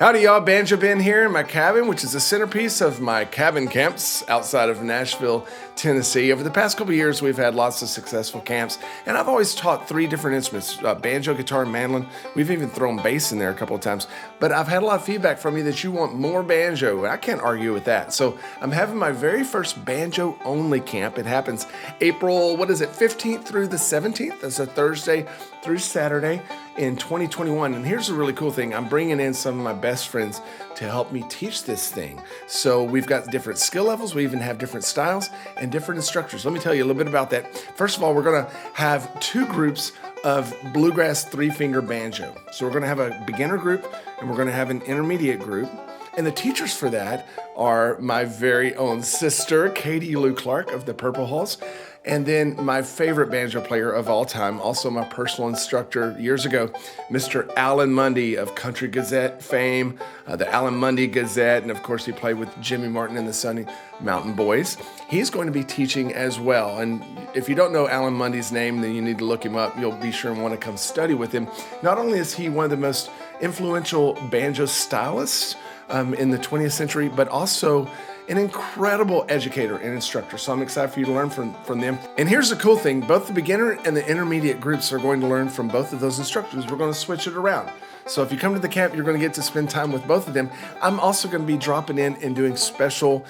Howdy y'all, Banjo Ben here in my cabin, which is the centerpiece of my cabin camps outside of Nashville, Tennessee. Over the past couple of years, we've had lots of successful camps, and I've always taught three different instruments, banjo, guitar, and mandolin. We've even thrown bass in there a couple of times, but I've had a lot of feedback from you that you want more banjo, and I can't argue with that. So I'm having my very first banjo-only camp. It happens April, 15th through the 17th. That's a Thursday through Saturday in 2021. And here's a really cool thing. I'm bringing in some of my best friends to help me teach this thing. So we've got different skill levels. We even have different styles and different instructors. Let me tell you a little bit about that. First of all, we're going to have two groups of bluegrass three-finger banjo. So we're going to have a beginner group and we're going to have an intermediate group. And the teachers for that are my very own sister, Katie Lou Clark of the Purple Halls, and then my favorite banjo player of all time, also my personal instructor years ago, Mr. Alan Mundy of Country Gazette fame, the Alan Mundy Gazette, and of course he played with Jimmy Martin and the Sunny Mountain Boys. He's going to be teaching as well. And if you don't know Alan Mundy's name, then you need to look him up. You'll be sure and want to come study with him. Not only is he one of the most influential banjo stylists in the 20th century, but also an incredible educator and instructor. So I'm excited for you to learn from them. And here's the cool thing, both the beginner and the intermediate groups are going to learn from both of those instructors. We're going to switch it around. So if you come to the camp, you're going to get to spend time with both of them. I'm also going to be dropping in and doing special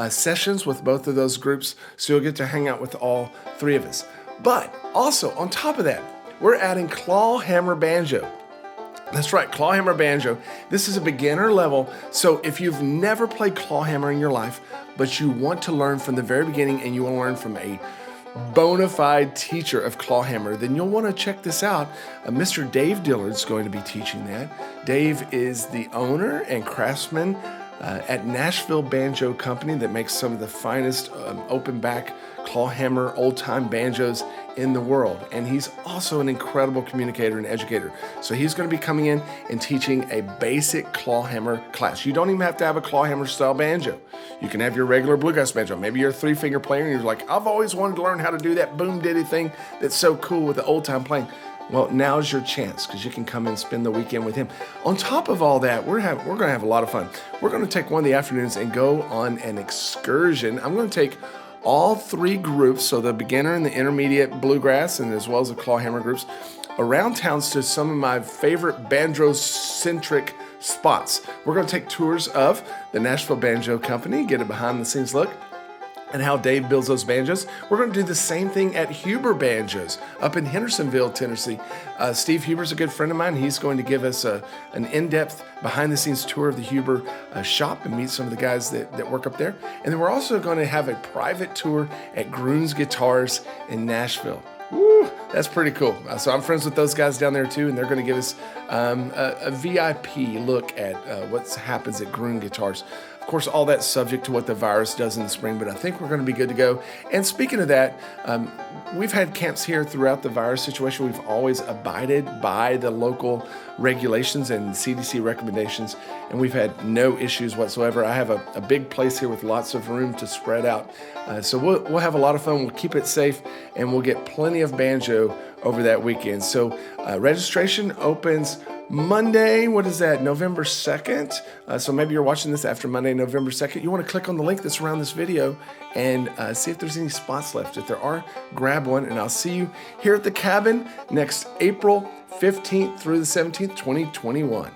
sessions with both of those groups. So you'll get to hang out with all three of us. But also on top of that, we're adding claw hammer banjo. That's right, clawhammer banjo. This is a beginner level, so if you've never played clawhammer in your life, but you want to learn from the very beginning and you want to learn from a bona fide teacher of clawhammer, then you'll want to check this out. Mr. Dave Dillard's going to be teaching that. Dave is the owner and craftsman at Nashville Banjo Company that makes some of the finest open back clawhammer old-time banjos in the world. And he's also an incredible communicator and educator. So he's going to be coming in and teaching a basic clawhammer class. You don't even have to have a clawhammer style banjo. You can have your regular bluegrass banjo. Maybe you're a three-finger player and you're like, I've always wanted to learn how to do that boom diddy thing that's so cool with the old-time playing. Well, now's your chance because you can come and spend the weekend with him. On top of all that, we're going to have a lot of fun. We're going to take one of the afternoons and go on an excursion. I'm going to take all three groups, so the beginner and the intermediate bluegrass, and as well as the clawhammer groups, around towns to some of my favorite banjo-centric spots. We're going to take tours of the Nashville Banjo Company, get a behind-the-scenes look and how Dave builds those banjos. We're going to do the same thing at Huber Banjos up in Hendersonville, Tennessee. Steve Huber's a good friend of mine. He's going to give us an in-depth behind-the-scenes tour of the Huber shop and meet some of the guys that work up there. And then we're also going to have a private tour at Gruhn's Guitars in Nashville. Woo, that's pretty cool. So I'm friends with those guys down there too, and they're going to give us a VIP look at what happens at Gruhn Guitars. Of course, all that's subject to what the virus does in the spring, but I think we're going to be good to go. And speaking of that, we've had camps here throughout the virus situation. We've always abided by the local regulations and CDC recommendations, and we've had no issues whatsoever. I have a big place here with lots of room to spread out. So we'll have a lot of fun. We'll keep it safe, and we'll get plenty of banjo over that weekend. So registration opens Monday, November 2nd. So maybe you're watching this after Monday, November 2nd. You want to click on the link that's around this video and see if there's any spots left. If there are, grab one, and I'll see you here at the cabin next April 15th through the 17th, 2021.